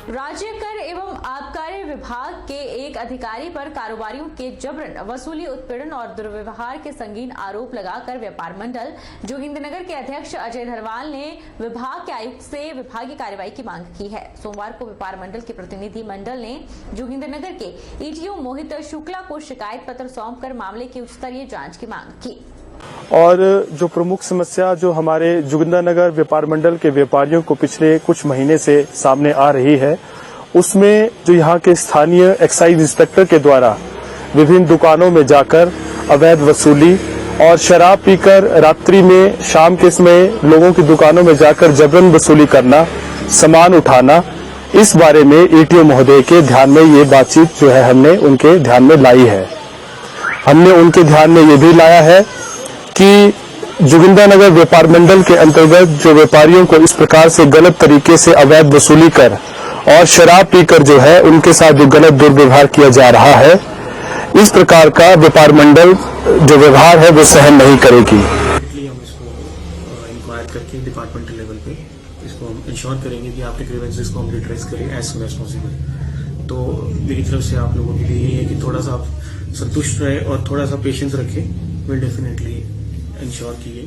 राज्य कर एवं आबकारी विभाग के एक अधिकारी पर कारोबारियों के जबरन वसूली, उत्पीड़न और दुर्व्यवहार के संगीन आरोप लगाकर व्यापार मंडल जोगिंद्रनगर के अध्यक्ष अजय धरवाल ने विभाग के आयुक्त से विभागीय कार्रवाई की मांग की है। सोमवार को व्यापार मंडल के प्रतिनिधि मंडल ने जोगिंद्रनगर के ईटीओ मोहित शुक्ला को शिकायत पत्र सौंपकर मामले की उच्च स्तरीय जांच की मांग की। और जो प्रमुख समस्या जो हमारे जोगिंद्रनगर व्यापार मंडल के व्यापारियों को पिछले कुछ महीने से सामने आ रही है, उसमें जो यहाँ के स्थानीय एक्साइज इंस्पेक्टर के द्वारा विभिन्न दुकानों में जाकर अवैध वसूली और शराब पीकर रात्रि में शाम के समय लोगों की दुकानों में जाकर जबरन वसूली करना, सामान उठाना, इस बारे में ईटीओ महोदय के ध्यान में ये बातचीत जो है हमने उनके ध्यान में लाई है। हमने उनके ध्यान में ये भी लाया है कि जोगिंद्रनगर व्यापार मंडल के अंतर्गत जो व्यापारियों को इस प्रकार से गलत तरीके से अवैध वसूली कर और शराब पीकर जो है उनके साथ जो गलत दुर्व्यवहार किया जा रहा है, इस प्रकार का व्यापार मंडल जो व्यवहार है वो सहन नहीं करेगी। हम इसको इंक्वायर करके डिपार्टमेंटल लेवल पे इसको हम इंश्योर करेंगे कि आपके ग्रीवेंसेस को हम रिट्रेस करें एज सून एज पॉसिबल। तो मेरी तरफ से आप लोगों के लिए यही है कि थोड़ा सा आप संतुष्ट रहे और थोड़ा सा पेशेंस रखें। विल डेफिनेटली इंश्योर कि ये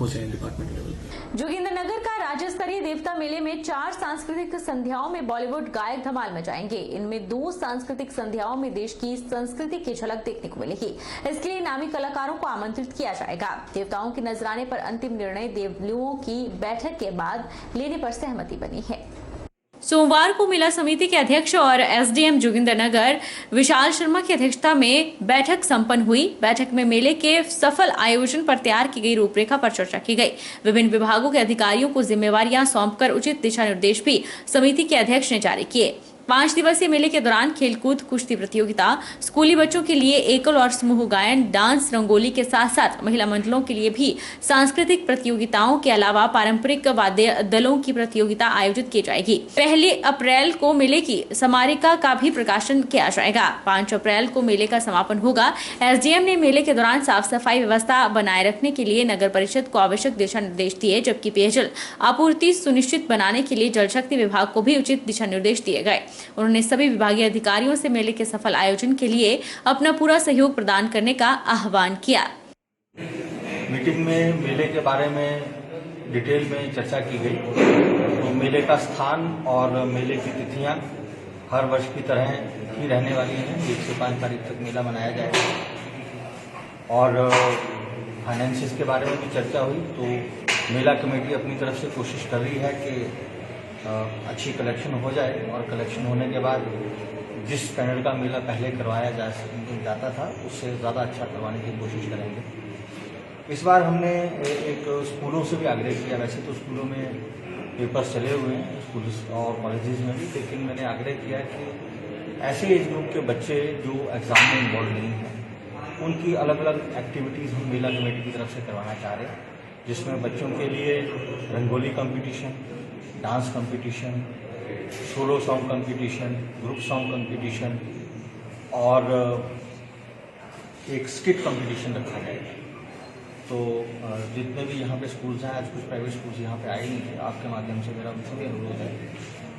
हो जाए डिपार्टमेंट लेवल पे। जोगिंद्रनगर का राज्य स्तरीय देवता मेले में 4 सांस्कृतिक संध्याओं में बॉलीवुड गायक धमाल मचाएंगे। इनमें 2 सांस्कृतिक संध्याओं में देश की संस्कृति की झलक देखने को मिलेगी। इसके लिए नामी कलाकारों को आमंत्रित किया जाएगा। देवताओं के नजराने पर अंतिम निर्णय देवलुओं की बैठक के बाद लेने पर सहमति बनी है। सोमवार को मेला समिति के अध्यक्ष और एसडीएम जोगिंद्रनगर विशाल शर्मा की अध्यक्षता में बैठक संपन्न हुई। बैठक में मेले के सफल आयोजन पर तैयार की गई रूपरेखा पर चर्चा की गई। विभिन्न विभागों के अधिकारियों को जिम्मेवारियां सौंपकर उचित दिशा निर्देश भी समिति के अध्यक्ष ने जारी किए। 5 दिवसीय मेले के दौरान खेलकूद, कुश्ती प्रतियोगिता, स्कूली बच्चों के लिए एकल और समूह गायन, डांस, रंगोली के साथ साथ महिला मंडलों के लिए भी सांस्कृतिक प्रतियोगिताओं के अलावा पारंपरिक वाद्य दलों की प्रतियोगिता आयोजित की जाएगी। 1 अप्रैल को मेले की स्मारिका का भी प्रकाशन किया जाएगा। 5 अप्रैल को मेले का समापन होगा। एसडीएम ने मेले के दौरान साफ सफाई व्यवस्था बनाए रखने के लिए नगर परिषद को आवश्यक दिशा निर्देश दिए, जबकि पेयजल आपूर्ति सुनिश्चित बनाने के लिए जल शक्ति विभाग को भी उचित दिशा निर्देश दिए गए। उन्होंने सभी विभागीय अधिकारियों से मेले के सफल आयोजन के लिए अपना पूरा सहयोग प्रदान करने का आह्वान किया। मीटिंग में मेले के बारे में डिटेल में चर्चा की गई। तो मेले का स्थान और मेले की तिथियां हर वर्ष की तरह ही रहने वाली हैं। 1 से 5 तारीख तक मेला मनाया जाएगा। और फाइनेंसिस के बारे में भी चर्चा हुई। तो मेला कमेटी अपनी तरफ से कोशिश कर रही है कि अच्छी कलेक्शन हो जाए और कलेक्शन होने के बाद जिस स्टैंडर्ड का मेला पहले करवाया जाता था उससे ज़्यादा अच्छा करवाने की कोशिश करेंगे। इस बार हमने एक स्कूलों से भी आग्रह किया। वैसे तो स्कूलों में पेपर्स चले हुए हैं, स्कूल और कॉलेजेस में भी, लेकिन मैंने आग्रह किया कि ऐसे एज ग्रुप के बच्चे जो एग्ज़ाम में इन्वॉल्व नहीं हैं उनकी अलग अलग एक्टिविटीज़ हम मेला कमेटी की तरफ से करवाना चाह रहे हैं, जिसमें बच्चों के लिए rangoli competition, dance competition, solo song competition, group song competition और एक स्किट कंपटीशन रखा जाएगा। तो जितने भी यहाँ पे स्कूल्स हैं, आज कुछ प्राइवेट स्कूल्स यहाँ पे आए नहीं थे, आपके माध्यम से मेरा उनसे भी अनुरोध है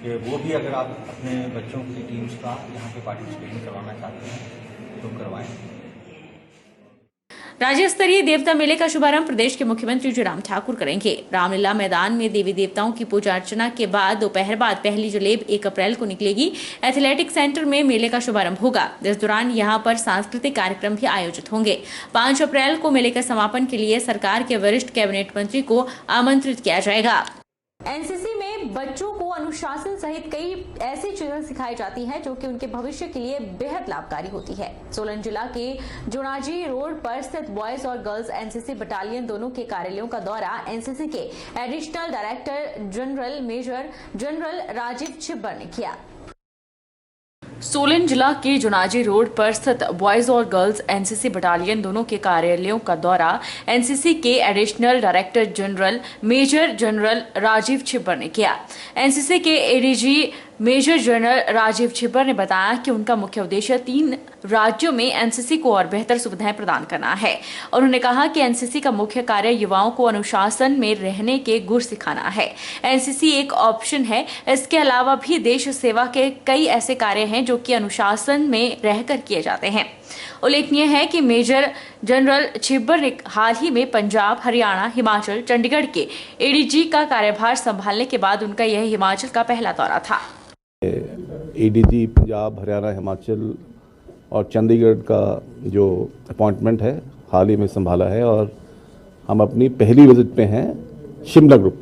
कि वो भी अगर आप अपने बच्चों की टीम्स का यहाँ पे पार्टिसिपेशन करवाना चाहते हैं तो करवाएं। राज्य स्तरीय देवता मेले का शुभारंभ प्रदेश के मुख्यमंत्री जयराम ठाकुर करेंगे। रामलीला मैदान में देवी देवताओं की पूजा अर्चना के बाद दोपहर बाद पहली जलेब 1 अप्रैल को निकलेगी। एथलेटिक सेंटर में मेले का शुभारंभ होगा। इस दौरान यहां पर सांस्कृतिक कार्यक्रम भी आयोजित होंगे। 5 अप्रैल को मेले के समापन के लिए सरकार के वरिष्ठ कैबिनेट मंत्री को आमंत्रित किया जाएगा। एनसीसी में बच्चों को अनुशासन सहित कई ऐसी चीजें सिखाई जाती हैं जो कि उनके भविष्य के लिए बेहद लाभकारी होती है। सोलन जिला के जोनाजी रोड पर स्थित बॉयज और गर्ल्स एनसीसी बटालियन दोनों के कार्यालयों का दौरा एनसीसी के additional director general major general Rajiv Chhibber ने किया। सोलन जिला के जोनाजी रोड पर स्थित बॉयज और गर्ल्स एनसीसी बटालियन दोनों के कार्यालयों का दौरा एनसीसी के additional director general major general Rajiv Chhibber ने किया। एनसीसी के ADG major general Rajiv Chhibber ने बताया कि उनका मुख्य उद्देश्य 3 राज्यों में एनसीसी को और बेहतर सुविधाएं प्रदान करना है। और उन्होंने कहा कि एनसीसी का मुख्य कार्य युवाओं को अनुशासन में रहने के गुर सिखाना है। एनसीसी एक ऑप्शन है, इसके अलावा भी देश सेवा के कई ऐसे कार्य हैं जो कि अनुशासन में रहकर किए जाते हैं। उल्लेखनीय है कि मेजर जनरल छिब्बर ने हाल ही में पंजाब, हरियाणा, हिमाचल, चंडीगढ़ के एडीजी का कार्यभार संभालने के बाद उनका यह हिमाचल का पहला दौरा था। एडीजी पंजाब, हरियाणा, हिमाचल और चंडीगढ़ का जो अपॉइंटमेंट है हाल ही में संभाला है और हम अपनी पहली विजिट पे हैं शिमला ग्रुप,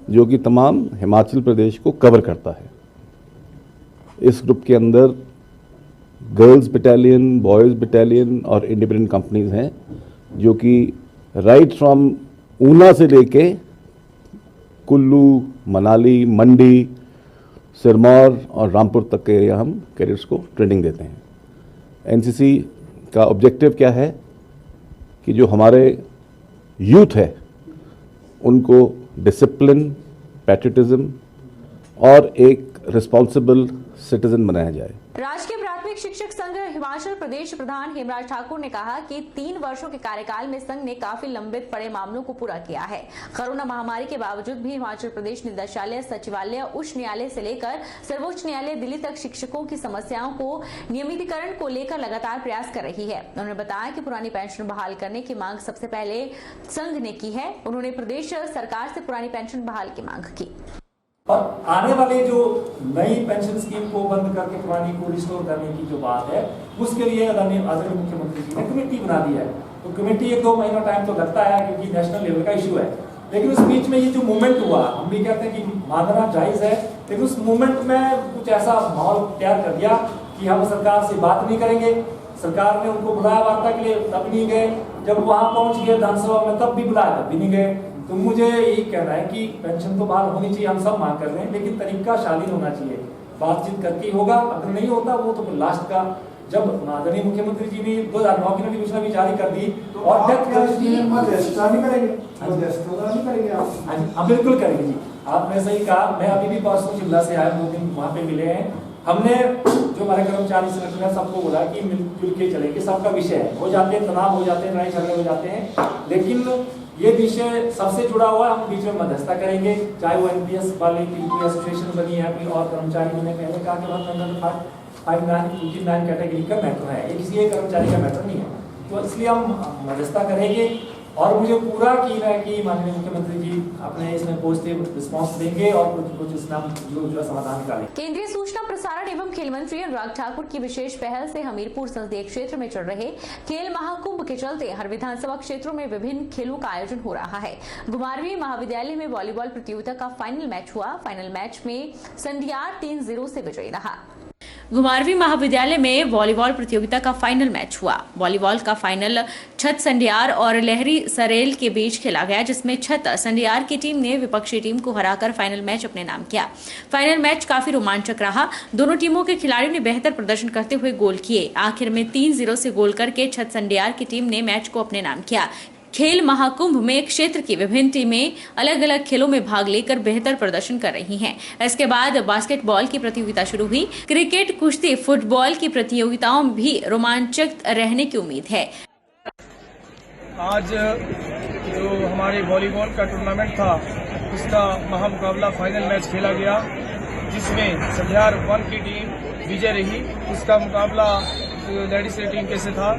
जो कि तमाम हिमाचल प्रदेश को कवर करता है। इस ग्रुप के अंदर गर्ल्स बटालियन, बॉयज़ बटालियन और इंडिपेंडेंट कंपनीज हैं, जो कि राइट फ्रॉम ऊना से लेके कुल्लू, मनाली, मंडी, सिरमौर और रामपुर तक के एरिया हम कैडेट्स को ट्रेनिंग देते हैं। एनसीसी का ऑब्जेक्टिव क्या है कि जो हमारे यूथ है उनको डिसिप्लिन, पैट्रियटिज्म और एक रिस्पॉन्सिबल सिटीजन बनाया जाए। राजकीय प्राथमिक शिक्षक संघ हिमाचल प्रदेश प्रधान हेमराज ठाकुर ने कहा कि 3 वर्षों के कार्यकाल में संघ ने काफी लंबित पड़े मामलों को पूरा किया है। कोरोना महामारी के बावजूद भी हिमाचल प्रदेश निदेशालय, सचिवालय, उच्च न्यायालय से लेकर सर्वोच्च न्यायालय दिल्ली तक शिक्षकों की समस्याओं को नियमितीकरण को लेकर लगातार प्रयास कर रही है। उन्होंने बताया कि पुरानी पेंशन बहाल करने की मांग सबसे पहले संघ ने की है। उन्होंने प्रदेश सरकार से पुरानी पेंशन बहाल की मांग की और आने वाले जो नई पेंशन स्कीम को बंद करके पुरानी को रिस्टोर करने की जो बात है, उसके लिए आदरणीय मुख्यमंत्री जी ने कमेटी बना दी है। तो कमेटी 1-2 महीना टाइम तो लगता है क्योंकि नेशनल लेवल का इशू है, लेकिन उस बीच में ये जो मूवमेंट हुआ, हम भी कहते हैं कि मानना जायज है, लेकिन उस मूवमेंट में कुछ ऐसा माहौल तैयार कर दिया कि हम सरकार से बात नहीं करेंगे। सरकार ने उनको बुलाया वार्ता के लिए, तब नहीं गए। जब वहां पहुंच गए विधानसभा में, तब भी बुलाया, तब भी नहीं गए। तो मुझे यही कहना है कि पेंशन तो बहाल होनी चाहिए, हम सब मांग कर रहे हैं, लेकिन तरीका शालीन होना चाहिए। बातचीत करके होगा, अगर नहीं होता वो तो लास्ट का, जब आदरणीय मुख्यमंत्री जी ने 2009 की नोटिफिकेशन भी जारी कर दी और बिल्कुल करेंगे जी, आपने सही कहा। मैं अभी भी परसों शिमला से आया, 2 दिन वहाँ पे मिले हैं। हमने जो हमारे कर्मचारी संगठन है सबको बोला कि मिलजुल के चलेंगे, सबका विषय है, हो जाते हैं तनाव, हो जाते हैं लड़ाई झगड़े, हो जाते हैं, लेकिन ये विषय सबसे जुड़ा हुआ है। हम बीच में मध्यस्थता करेंगे, चाहे वो एनपीएस वाली एसोसिएशन बनी है कोई और कर्मचारी ने पहले कहा कि 5-9 कैटेगरी का मैटर है, ये किसी एक कर्मचारी का मैटर नहीं है। तो इसलिए हम मध्यस्थता करेंगे और मुझे पूरा यकीन है कि माननीय मुख्यमंत्री जी अपने इसमें पॉजिटिव रिस्पांस देंगे और कुछ इसमें जो समाधान निकालेंगे। केंद्रीय सूचना प्रसारण एवं खेल मंत्री अनुराग ठाकुर की विशेष पहल से हमीरपुर संसदीय क्षेत्र में चल रहे खेल महाकुंभ के चलते हर विधानसभा क्षेत्रों में विभिन्न खेलों का आयोजन हो रहा है। घुमारवीं महाविद्यालय में वॉलीबॉल प्रतियोगिता का फाइनल मैच हुआ। फाइनल मैच में संडियार 3-0 से विजयी रहा। घुमारवीं महाविद्यालय में वॉलीबॉल प्रतियोगिता का फाइनल मैच हुआ। वॉलीबॉल का फाइनल छत संडियार और लहरी सरेल के बीच खेला गया, जिसमें छत संडियार की टीम ने विपक्षी टीम को हराकर फाइनल मैच अपने नाम किया। फाइनल मैच काफी रोमांचक रहा। दोनों टीमों के खिलाड़ियों ने बेहतर प्रदर्शन करते हुए गोल किए। आखिर में 3-0 से गोल करके छत संडियार की टीम ने मैच को अपने नाम किया। खेल महाकुंभ में क्षेत्र की विभिन्न टीमें अलग अलग खेलों में भाग लेकर बेहतर प्रदर्शन कर रही हैं। इसके बाद बास्केटबॉल की प्रतियोगिता शुरू हुई। क्रिकेट, कुश्ती, फुटबॉल की प्रतियोगिताओं में भी रोमांचक रहने की उम्मीद है। आज जो हमारे वॉलीबॉल का टूर्नामेंट था, उसका महामुकाबला फाइनल मैच खेला गया, जिसमें संडियार 1 की टीम विजय रही। उसका मुकाबला लेडीज की टीम के से था।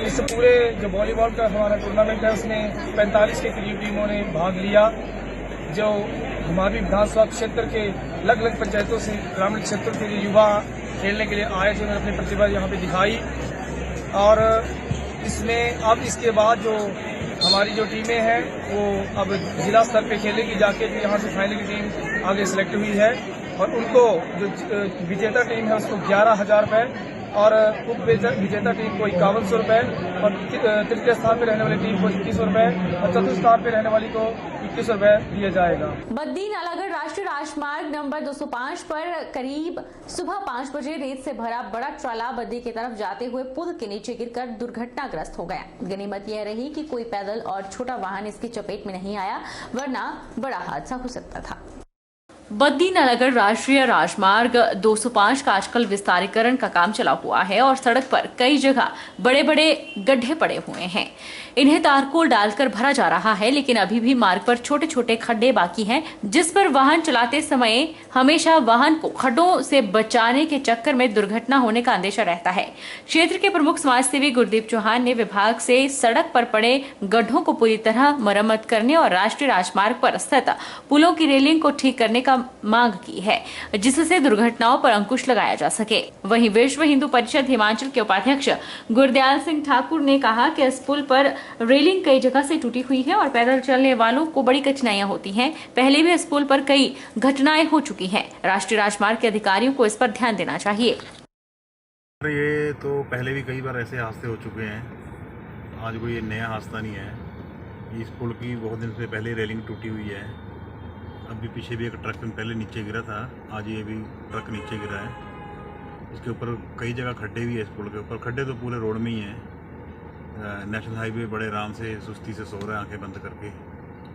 इस पूरे जो वॉलीबॉल का हमारा टूर्नामेंट है, उसमें 45 के करीब टीमों ने भाग लिया। जो हमारी विधानसभा क्षेत्र के अलग अलग पंचायतों से ग्रामीण क्षेत्र के युवा खेलने के लिए आए थे, उन्होंने अपनी प्रतिभा यहाँ पे दिखाई। और इसमें अब इसके बाद जो हमारी जो टीमें हैं वो अब जिला स्तर पे खेलेगी जाके, जो यहाँ से फाइनल की टीम आगे सिलेक्ट हुई है और उनको जो विजेता टीम है उसको 11,000 रुपये और उप विजेता टीम को 5100 रुपये और तृतीय स्थान पे रहने वाली टीम को 2100 रुपये और चतुर्थ स्थान पे रहने वाली को 2100 रुपये दिया जाएगा। बद्दी नालागढ़ राष्ट्रीय राजमार्ग नंबर 205 पर करीब सुबह 5 बजे रेत से भरा बड़ा ट्राला बद्दी की तरफ जाते हुए पुल के नीचे गिरकर दुर्घटनाग्रस्त हो गया। गनीमत यह रही कि कोई पैदल और छोटा वाहन इसकी चपेट में नहीं आया, वरना बड़ा हादसा हो सकता था। बद्रीनगर राष्ट्रीय राजमार्ग 205 का आजकल विस्तारीकरण का काम चला हुआ है और सड़क पर कई जगह बड़े बड़े गड्ढे पड़े हुए हैं। इन्हें तारकोल डालकर भरा जा रहा है, लेकिन अभी भी मार्ग पर छोटे छोटे खड्डे बाकी हैं, जिस पर वाहन चलाते समय हमेशा वाहन को खड्डों से बचाने के चक्कर में दुर्घटना होने का अंदेशा रहता है। क्षेत्र के प्रमुख समाजसेवी गुरदीप चौहान ने विभाग से सड़क पर पड़े गड्ढों को पूरी तरह मरम्मत करने और राष्ट्रीय राजमार्ग पर स्थित पुलों की रेलिंग को ठीक करने का मांग की है, जिससे दुर्घटनाओं पर अंकुश लगाया जा सके। वहीं विश्व हिंदू परिषद हिमाचल के उपाध्यक्ष गुरदयाल सिंह ठाकुर ने कहा कि इस पुल पर रेलिंग कई जगह से टूटी हुई है और पैदल चलने वालों को बड़ी कठिनाइयां होती हैं। पहले भी इस पुल पर कई घटनाएं हो चुकी हैं। राष्ट्रीय राजमार्ग के अधिकारियों को इस पर ध्यान देना चाहिए। ये तो पहले भी कई बार ऐसे हादसे हो चुके हैं, आज कोई ये नया हादसा नहीं है। इस पुल की बहुत दिन से पहले रेलिंग टूटी हुई है। अभी पीछे भी एक ट्रक पहले नीचे गिरा था, आज ये भी ट्रक नीचे गिरा है। इसके ऊपर कई जगह खड्डे भी है। इस पुल के ऊपर खड्डे तो पूरे रोड में ही हैं। नेशनल हाईवे बड़े आराम से सुस्ती से सो रहे हैं आंखें बंद करके।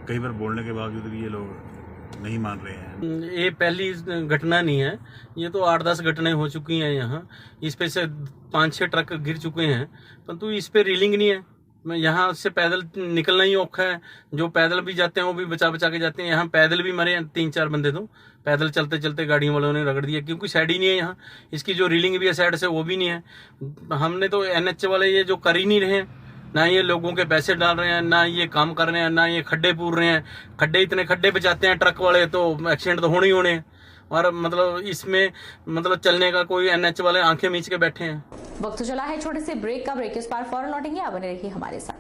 कई बार बोलने के बावजूद भी ये लोग नहीं मान रहे हैं। ये पहली घटना नहीं है, ये तो 8-10 घटनाएं हो चुकी हैं यहाँ। इस पे से 5-6 ट्रक गिर चुके हैं, परंतु इस पे रीलिंग नहीं है। मैं यहाँ से पैदल निकलना ही औखा है। जो पैदल भी जाते हैं वो भी बचा बचा के जाते हैं। यहाँ पैदल भी मरे हैं 3-4 बंदे, तो पैदल चलते चलते गाड़ियों वालों ने रगड़ दिया, क्योंकि साइड ही नहीं है यहाँ। इसकी जो रीलिंग भी है साइड से, वो भी नहीं है। हमने तो NH वाले ये जो कर ही नहीं रहे, ना ये लोगों के पैसे डाल रहे हैं, ना ये काम कर रहे हैं, ना ये खड्डे पूर रहे हैं। खड्डे इतने खड्डे बचाते हैं ट्रक वाले, तो एक्सीडेंट तो होने ही होने हैं। और मतलब इसमें चलने का कोई NH वाले आंखें मीच के बैठे हैं। वक्त चला है छोटे से ब्रेक का। ब्रेक के उस पार फौरन लौटेंगे, आप बने रहिए हमारे साथ।